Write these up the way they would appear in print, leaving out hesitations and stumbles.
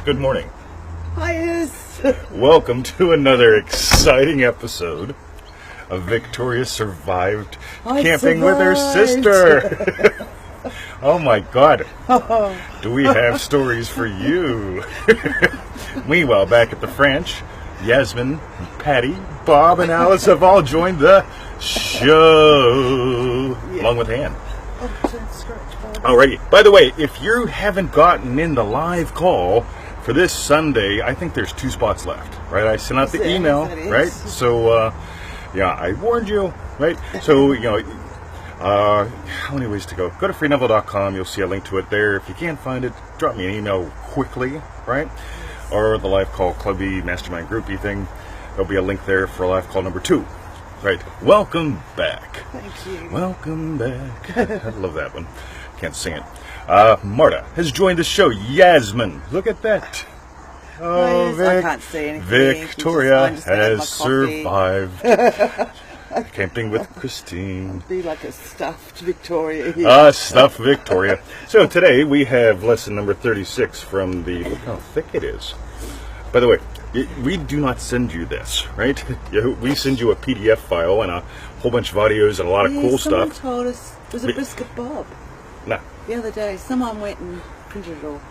good morning. Hi, Welcome to another exciting episode of Victoria Survived Camping with her sister. Oh my God. Do we have stories for you? Meanwhile, back at the French, Yasmin, Patty, Bob, and Alice have all joined the show, along with Ann. Alrighty. By the way, if you haven't gotten in the live call for this Sunday, I think there's 2 spots left, right? I sent out the email, right? So, I warned you, right? So, how many ways to go? Go to freeneville.com. You'll see a link to it there. If you can't find it, drop me an email quickly, right? Or the live call clubby mastermind groupie thing. There'll be a link there for live call number 2. Right. Welcome back. Thank you. Welcome back. I love that one. Can't sing it. Marta has joined the show. Yasmin, look at that. Oh, I can't see anything. Victoria has survived. Camping with Christine. Be like a stuffed Victoria. Stuffed Victoria. So today we have lesson number 36 from the... Look how thick it is. By the way, we do not send you this, right? We send you a PDF file and a whole bunch of audios and a lot of cool someone stuff. Told us it was a brisket bob. No. The other day, someone went and printed it all.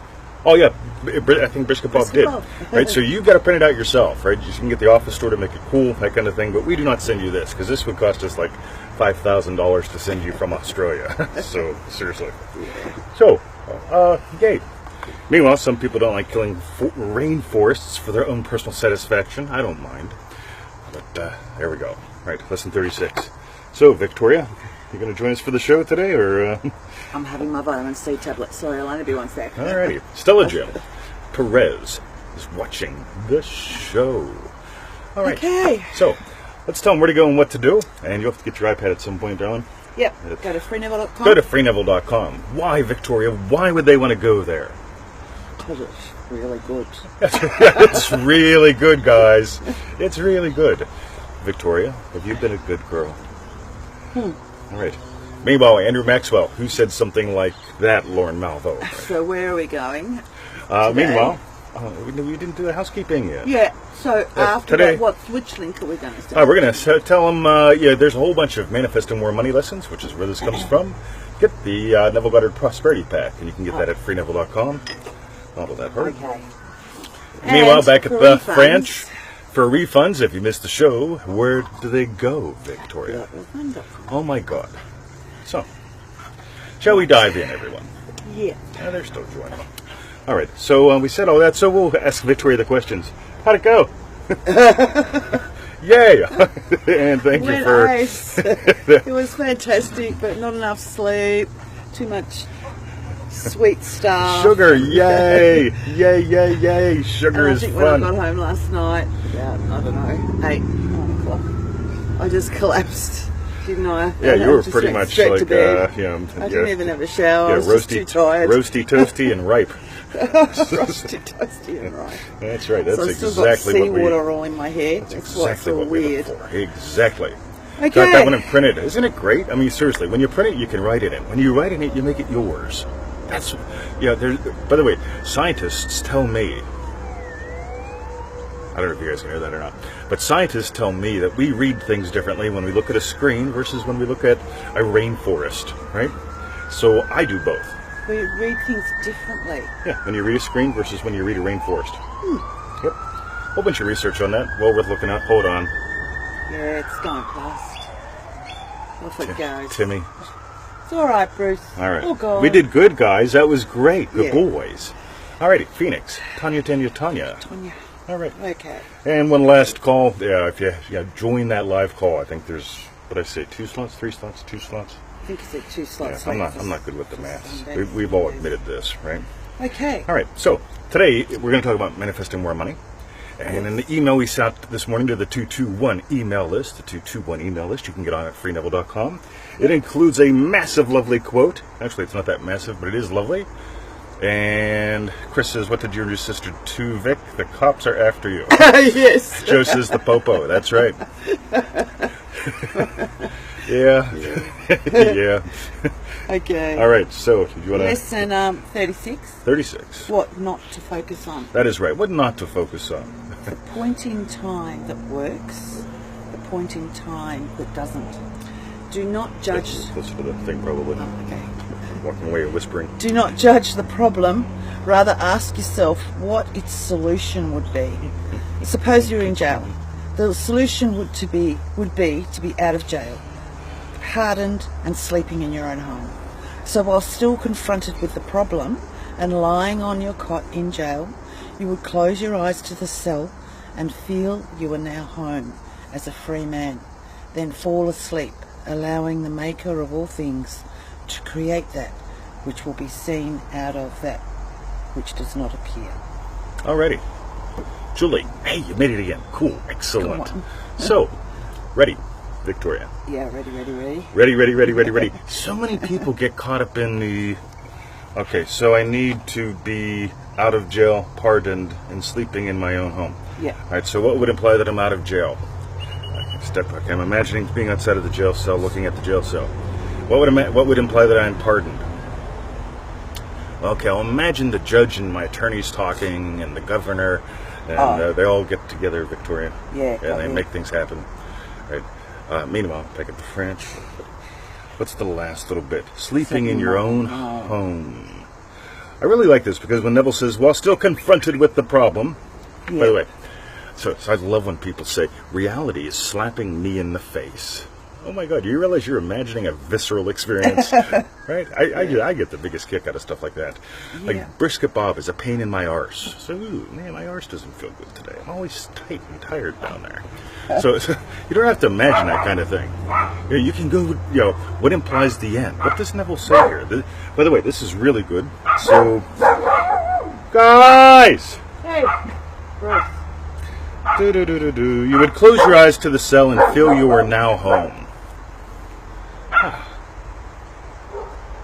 Oh yeah, I think Brisket Bob did. Right, so you got to print it out yourself, right? You can get the office store to make it cool, that kind of thing. But we do not send you this because this would cost us like $5,000 to send you from Australia. So seriously. So, yay. Meanwhile, some people don't like killing rainforests for their own personal satisfaction. I don't mind. But there we go. Right, lesson 36. So, Victoria, you going to join us for the show today, or? I'm having my vitamin C tablet. Sorry, I'll only be 1 sec. Alrighty. Stella Jim Perez is watching the show. All right. Okay. So, let's tell them where to go and what to do. And you'll have to get your iPad at some point, darling. Yep. Go to freeneville.com. Go to freeneville.com. Why, Victoria? Why would they want to go there? Because it's really good. It's really good, guys. It's really good. Victoria, have you been a good girl? All right. Meanwhile, Andrew Maxwell, who said something like that, Lauren Malvo. Right? So where are we going? Meanwhile, we didn't do the housekeeping yet. Yeah. So after today, that, which link are we going to start? We're going to tell them, there's a whole bunch of Manifesting More Money lessons, which is where this comes from. Get the Neville Goddard Prosperity Pack, and you can get that at freeneville.com. Not will that hurt. Okay. Meanwhile, And back at the refunds, French, for refunds, if you missed the show, where do they go, Victoria? Oh my God. So, shall we dive in, everyone? Yeah. They're still joining. All right, so we said all that, so we'll ask Victoria the questions. How'd it go? Yay! And thank you for... Nice. It was fantastic, but not enough sleep. Too much sweet stuff. Sugar, yay! Yay, yay, yay! Sugar is think fun. when I got home last night, about, I don't know, 8, 9 o'clock, I just collapsed, didn't I? Yeah, you were just pretty went much straight like, to bed. I didn't even have a shower. I was just too tired. Roasty, toasty, and ripe. Roasty, toasty, and ripe. That's right. That's so I've still exactly got what we... seawater all in my hair. That's why exactly it's all what we weird. look for. Exactly. Okay. Got that one printed. Isn't it great? I mean, seriously, when you print it, you can write in it. When you write in it, you make it yours. That's... by the way, scientists tell me... I don't know if you guys can hear that or not. But scientists tell me that we read things differently when we look at a screen versus when we look at a rainforest, right? So I do both. We read things differently. Yeah, when you read a screen versus when you read a rainforest. Yep. Whole bunch of research on that. Well worth looking at. Hold on. Yeah, it's going past. Off it goes. Timmy. It's all right, Bruce. All right. Oh, God. We did good, guys. That was great. Good Yeah. boys. All righty. Phoenix. Tanya. Tonya. All right. Okay. And one last call. Yeah, if you join that live call, I think there's, what did I say, 2 slots, 3 slots, 2 slots? I think it's at 2 slots. Yeah, I'm not good with the maths. We've all admitted this, right? Okay. All right. So today we're going to talk about manifesting more money. And in the email we sent out this morning to the 221 email list, you can get on at freeneville.com. It includes a massive, lovely quote. Actually, it's not that massive, but it is lovely. And Chris says, what did your sister do, Vic? The cops are after you. Yes. Joe says the popo. That's right. Yeah. Yeah. Okay. All right. So, do you want to? Lesson 36. 36. What not to focus on. That is right. What not to focus on? The point in time that works, the point in time that doesn't. Do not judge. Closer to the thing, probably. Oh, okay. Walking away and whispering. Do not judge the problem. Rather, ask yourself what its solution would be. Suppose you're in jail. The solution would be to be out of jail, pardoned and sleeping in your own home. So while still confronted with the problem and lying on your cot in jail, you would close your eyes to the cell and feel you are now home as a free man. Then fall asleep, allowing the maker of all things to create that which will be seen out of that which does not appear. Alrighty. Julie, hey, you made it again. Cool, excellent. So, ready, Victoria? Yeah, ready. Ready. So many people get caught up in the, okay, so I need to be out of jail, pardoned, and sleeping in my own home. Yeah. All right, so what would imply that I'm out of jail? Step back. I'm imagining being outside of the jail cell, looking at the jail cell. What would imply that I'm pardoned? Okay, I'll imagine the judge and my attorneys talking, and the governor, and they all get together, Victoria. Yeah. And they make things happen. Right. Meanwhile, back at the French. What's the last little bit? Sleeping in your own home. I really like this because when Neville says, while still confronted with the problem, by the way, so I love when people say, reality is slapping me in the face. Oh my God, do you realize you're imagining a visceral experience? Right? I get the biggest kick out of stuff like that. Yeah. Like brisket Bob is a pain in my arse. So, ooh, man, my arse doesn't feel good today. I'm always tight and tired down there. So you don't have to imagine that kind of thing. You can go, what implies the end? What does Neville say here? By the way, this is really good. So, guys! Hey, Bruce. You would close your eyes to the cell and feel you are now home.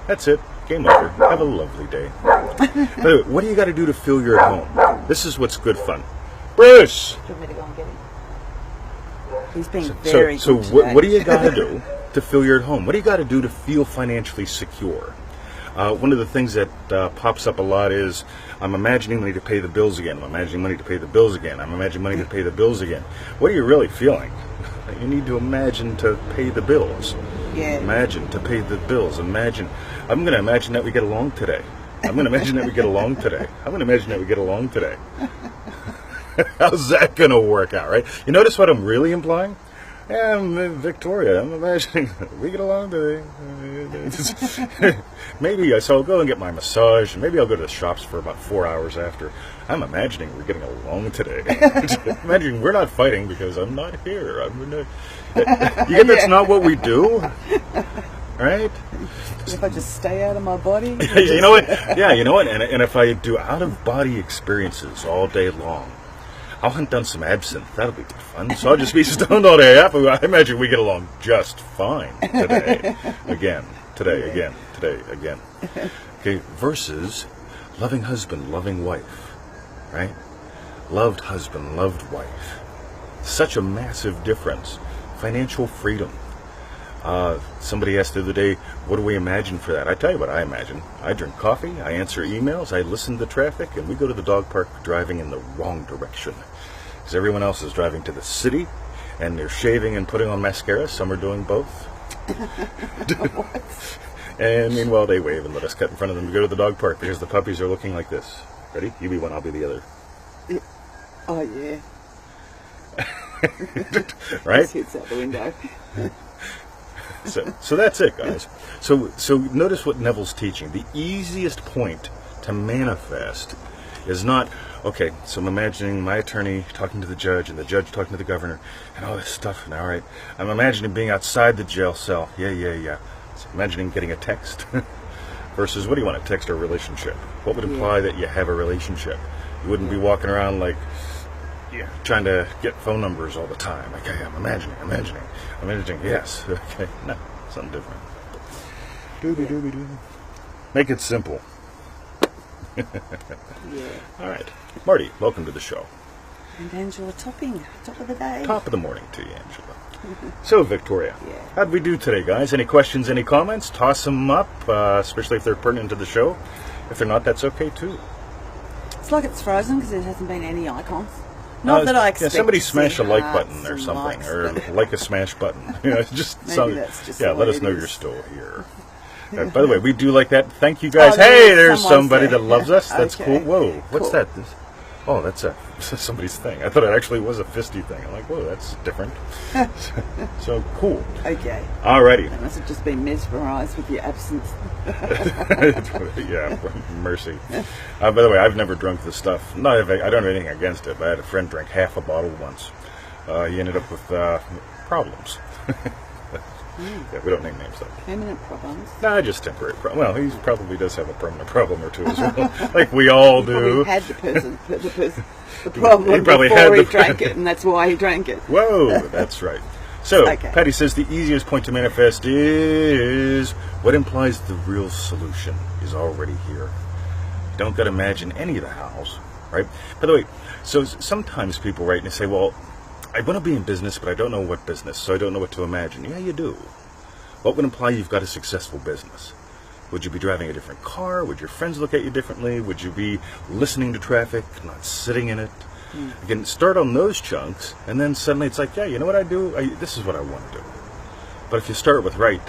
That's it. Game over. Have a lovely day. By the way, what do you got to do to feel you're at home? This is what's good fun. Bruce! Do you want me to go and get him? He's being very So good today. what do you got to do to feel you're at home? What do you got to do to feel financially secure? One of the things that pops up a lot is, I'm imagining money to pay the bills again. I'm imagining money to pay the bills again. I'm imagining money to pay the bills again. What are you really feeling? You need to imagine to pay the bills. Yeah. Imagine to pay the bills. Imagine. I'm going to imagine that we get along today. I'm going to imagine that we get along today. I'm going to imagine that we get along today. How's that going to work out, right? You notice what I'm really implying? Yeah, I'm Victoria. I'm imagining we get along today. Maybe so I'll go and get my massage, and maybe I'll go to the shops for about 4 hours after. I'm imagining we're getting along today. Imagining we're not fighting because I'm not here. You get that's not what we do, right? If I just stay out of my body. You know what? Yeah, you know what? And if I do out-of-body experiences all day long, I'll hunt down some absinthe. That'll be fun. So I'll just be stoned all day. I imagine we get along just fine today. Today again. Okay, versus loving husband, loving wife, right? Loved husband, loved wife. Such a massive difference. Financial freedom. Somebody asked the other day, what do we imagine for that? I tell you what I imagine. I drink coffee, I answer emails, I listen to traffic, and we go to the dog park driving in the wrong direction. Because everyone else is driving to the city, and they're shaving and putting on mascara. Some are doing both. And meanwhile, they wave and let us cut in front of them to go to the dog park because the puppies are looking like this. Ready? You be one, I'll be the other. Oh, yeah. Right? His head's out the window. So that's it, guys. So notice what Neville's teaching. The easiest point to manifest is not, okay, so I'm imagining my attorney talking to the judge and the judge talking to the governor and all this stuff. And all right, I'm imagining being outside the jail cell. Yeah. So imagining getting a text versus what do you want, a text or a relationship? What would imply that you have a relationship? You wouldn't be walking around like, trying to get phone numbers all the time. Okay, I'm imagining, yes. Okay, no, something different. Doobie. Make it simple. Yeah. All right. Marty, welcome to the show. And Angela Topping, top of the day. Top of the morning to you, Angela. So, Victoria, Yeah. how'd we do today, guys? Any questions, any comments? Toss them up, especially if they're pertinent to the show. If they're not, that's okay, too. It's like it's frozen because there hasn't been any icons. Not that I expect. Yeah, somebody to smash see a like hearts button or and something, likes, or but- like a smash button. You know, just Maybe some, that's just yeah. the Let way us it know is. you're still here. By the way, we do like that. Thank you, guys. Oh, Hey, there's someone's somebody there. that loves us. That's Okay. cool. Whoa, what's Cool. that? Oh, that's somebody's thing. I thought it actually was a fisty thing. I'm like, whoa, that's different. So cool. Okay. Alrighty. I must have just been mesmerised with your absence. Yeah, mercy. By the way, I've never drunk this stuff. No, I don't have anything against it. But I had a friend drink half a bottle once. He ended up with problems. Yeah, we don't name names though. Permanent problems. Nah, just temporary Well, he probably does have a permanent problem or two as well, like we all do. He had the problem He probably before had he the- drank it, and that's why he drank it. Whoa, that's right. So, Okay. Patty says the easiest point to manifest is what implies the real solution is already here. You don't got to imagine any of the hows, right? By the way, so sometimes people write and they say, well, I want to be in business, but I don't know what business, so I don't know what to imagine. Yeah, you do. What would imply you've got a successful business? Would you be driving a different car? Would your friends look at you differently? Would you be listening to traffic, not sitting in it? You can start on those chunks, and then suddenly it's like, yeah, you know what I do? This is what I want to do. But if you start with write,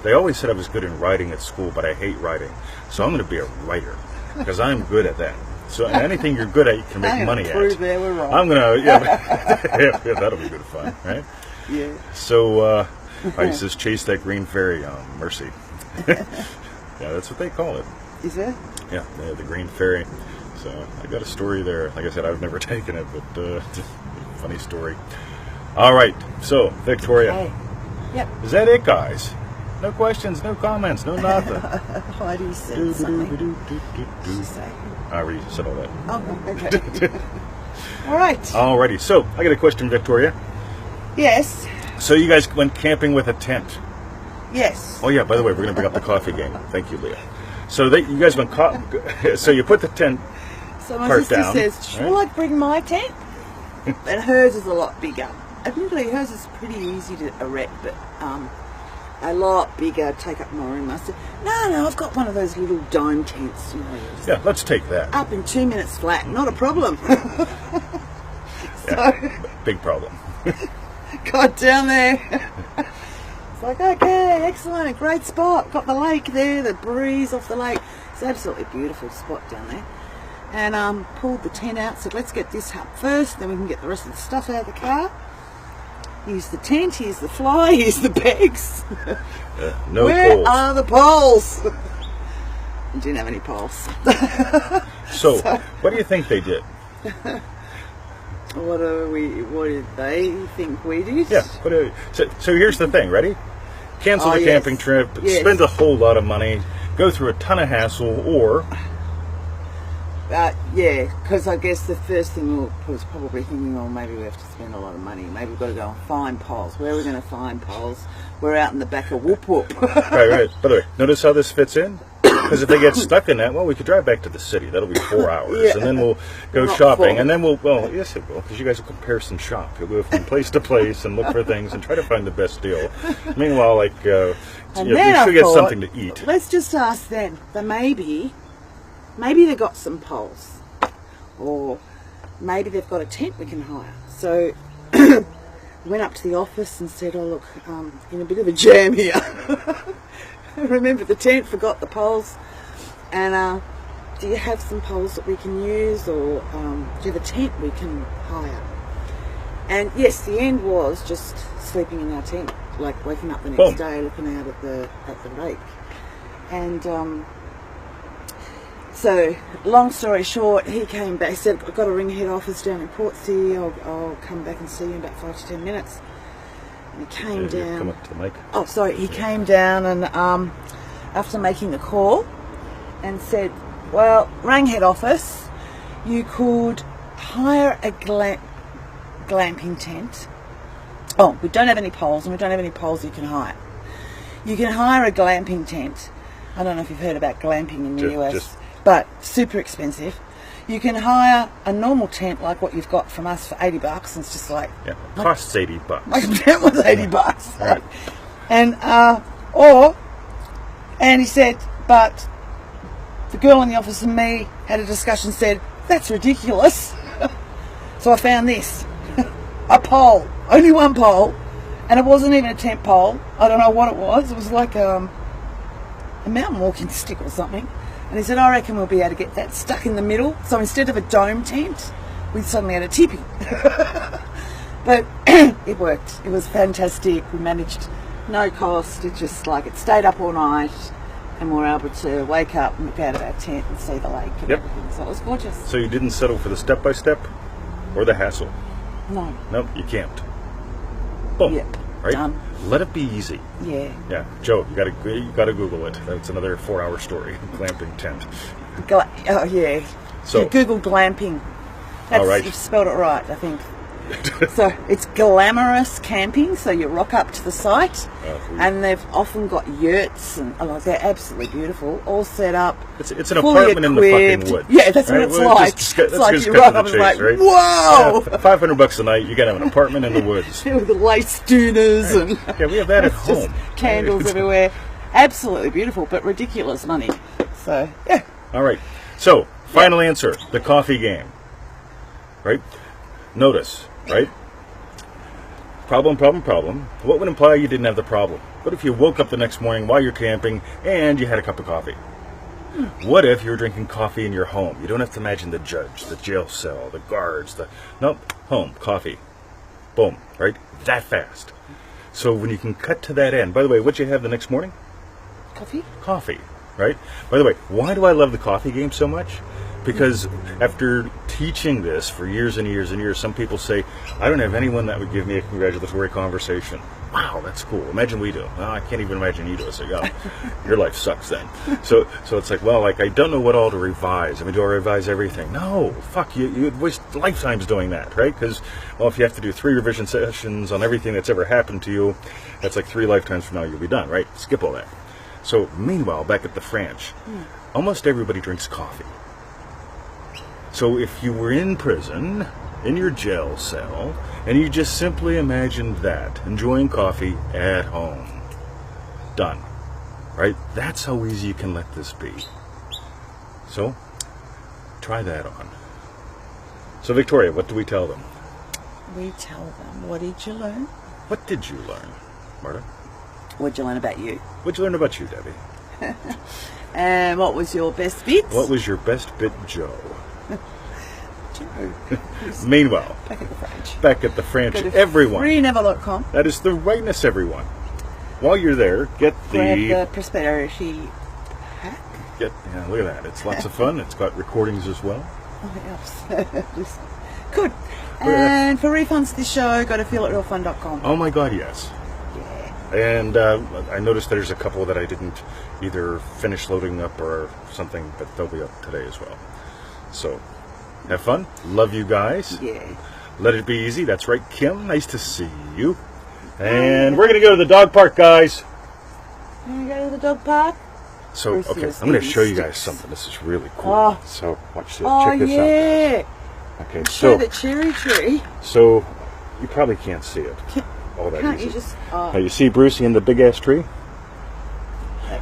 they always said I was good in writing at school, but I hate writing. So I'm going to be a writer, because I'm good at that. So anything you're good at, you can make money Prove at. they were wrong. I'm going to, yeah, that'll be good fun, right? Yeah. So, he says, chase that green fairy. Mercy. Yeah, that's what they call it. Is it? Yeah, the green fairy. So I got a story there. Like I said, I've never taken it, but it's a funny story. All right, so Victoria, Hey. Yep. is that it, guys? No questions, no comments, no nothing. Heidi said something. She say? I already said all that. Oh, okay. All right. Alrighty, so I got a question, Victoria. Yes. So you guys went camping with a tent. Yes. Oh yeah, by the way, we're going to bring up the coffee game. Thank you, Leah. So you guys went so you put the tent. So my Part sister down, says, shall I bring my tent? And hers is a lot bigger. Admittedly, hers is pretty easy to erect, but a lot bigger, take up more room. I said, no, I've got one of those little dome tents, you know. Yeah, let's take that. Up in 2 minutes flat, not a problem. Yeah, big problem. Got down there. It's like, okay, excellent, great spot. Got the lake there, the breeze off the lake. It's an absolutely beautiful spot down there. And pulled the tent out, said, let's get this up first, then we can get the rest of the stuff out of the car. Here's the tent, here's the fly, here's the pegs. No Where poles. are the poles? I didn't have any poles. So, what do you think they did? What did they think we did? Yeah. So here's the thing. Ready? Cancel the yes. camping trip. Yes. Spend a whole lot of money. Go through a ton of hassle. Or Yeah, because I guess the first thing was probably thinking, well, maybe we have to spend a lot of money. Maybe we've got to go and find poles. Where are we going to find poles? We're out in the back of Whoop Whoop. right. By the way, notice how this fits in. Because if they get stuck in that, well, we could drive back to the city. That'll be 4 hours, Yeah. and then we'll go Not shopping, 4. and then well, yes, it will, because you guys will comparison shop. You'll go from place to place and look for things and try to find the best deal. Meanwhile, And you then I should get thought, something to eat. Let's just ask them. That maybe they got some poles, or maybe they've got a tent we can hire. So went up to the office and said, "Oh look, in a bit of a jam here. Remember the tent, forgot the poles, and do you have some poles that we can use, or do you have a tent we can hire?" And yes, the end was just sleeping in our tent, like waking up the next Boom. day, looking out at the lake. And so, long story short, he came back. He said, "I've got to ring head office down in Portsea. I'll come back and see you in about 5 to 10 minutes." And he came down. Come up to the mic. Oh, sorry. He came down and after making the call, and said, "Well, rang head office. You could hire a glamping tent. Oh, we don't have any poles, and we don't have any poles you can hire. You can hire a glamping tent. I don't know if you've heard about glamping in the US, just- but super expensive. You can hire a normal tent like what you've got from us for $80, and it's just like costs $80. my tent was $80. Right. And and he said, but the girl in the office and me had a discussion. Said that's ridiculous. So I found this a pole, only one pole, and it wasn't even a tent pole. I don't know what it was. It was like a mountain walking stick or something. And he said, I reckon we'll be able to get that stuck in the middle. So instead of a dome tent, we suddenly had a teepee. But it worked. It was fantastic. We managed, no cost. It just it stayed up all night, and we were able to wake up and look out of our tent and see the lake and everything. So it was gorgeous. So you didn't settle for the step-by-step or the hassle? No. Nope, you camped. Boom. Yep. Right? Done. Let it be easy. Yeah. Yeah, Joe, you gotta Google it. That's another 4-hour story. Glamping tent. Oh yeah. So you Google glamping. That's, all right. You've spelled it right, I think. So it's glamorous camping. So you rock up to the site, and they've often got yurts, and they're absolutely beautiful, all set up. It's an apartment in the fucking woods. Yeah, that's what it's like. It's like you rock up and like, right? Whoa! Yeah, $500 a night. You gotta have an apartment in the woods. With the lace doonas and we have that at home. Candles everywhere. Absolutely beautiful, but ridiculous money. So yeah. All right. So final answer: the coffee game. Right. Notice. Right? Problem. What would imply you didn't have the problem? What if you woke up the next morning while you're camping and you had a cup of coffee? What if you're drinking coffee in your home? You don't have to imagine the judge, the jail cell, the guards, home, coffee. Boom, right? That fast. So when you can cut to that end, by the way, what'd you have the next morning? Coffee? Coffee, right? By the way, why do I love the coffee game so much? Because after teaching this for years and years and years, some people say, I don't have anyone that would give me a congratulatory conversation. Wow, that's cool. Imagine we do. Well, I can't even imagine you do. I say, your life sucks then. So it's like, I don't know what all to revise. I mean, do I revise everything? No, fuck, you waste lifetimes doing that, right? Because, if you have to do 3 revision sessions on everything that's ever happened to you, that's like 3 lifetimes from now you'll be done, right? Skip all that. So meanwhile, back at the French, almost everybody drinks coffee. So if you were in prison, in your jail cell, and you just simply imagined that, enjoying coffee at home, done, right? That's how easy you can let this be. So, try that on. So Victoria, what do we tell them? We tell them, what did you learn? What did you learn, Marta? What did you learn about you? What did you learn about you, Debbie? And what was your best bit? What was your best bit, Joe? Meanwhile, back at the French, everyone. FreeNeville.com. That is the rightness, everyone. While you're there, get the prosperity pack. Look at that. It's lots of fun. It's got recordings as well. Oh, yes. Good. And for refunds to this show, go to feelitrealfun.com. Oh my God, yes. Yeah. And I noticed there's a couple that I didn't either finish loading up or something, but they'll be up today as well. So, have fun. Love you guys. Yeah. Let it be easy. That's right, Kim. Nice to see you. And we're going to go to the dog park, guys. You want to go to the dog park? So, okay, I'm going to show you guys something. This is really cool. Oh. So, watch this. Check this out, guys. Okay, show the cherry tree. So, you probably can't see it. Can't you just... Now, you see Brucey in the big-ass tree?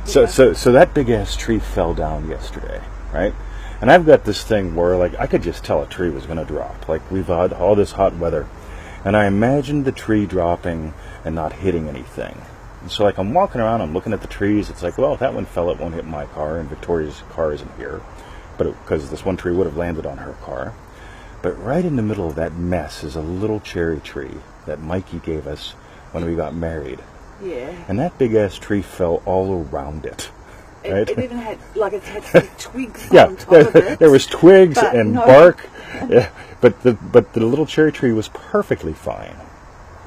So that big-ass tree fell down yesterday, right? And I've got this thing where, I could just tell a tree was going to drop. We've had all this hot weather. And I imagined the tree dropping and not hitting anything. And so, I'm walking around, I'm looking at the trees. It's if that one fell, it won't hit my car. And Victoria's car isn't here. Because this one tree would have landed on her car. But right in the middle of that mess is a little cherry tree that Mikey gave us when we got married. Yeah. And that big-ass tree fell all around it. Right? It even had, it had some twigs on top of it. There was twigs and bark. Yeah, but the little cherry tree was perfectly fine.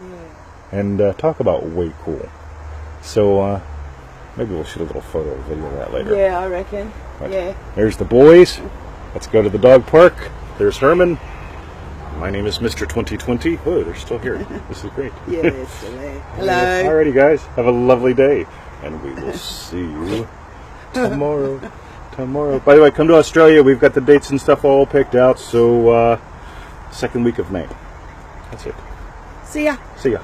Yeah. And talk about way cool. So maybe we'll shoot a little photo or video of that later. Yeah, I reckon. But yeah. There's the boys. Let's go to the dog park. There's Herman. My name is Mr. 2020. Oh, they're still here. This is great. Yeah, they're still there. Hello. Alrighty, guys. Have a lovely day. And we will see you tomorrow. Tomorrow. By the way, come to Australia. We've got the dates and stuff all picked out. So, second week of May. That's it. See ya. See ya.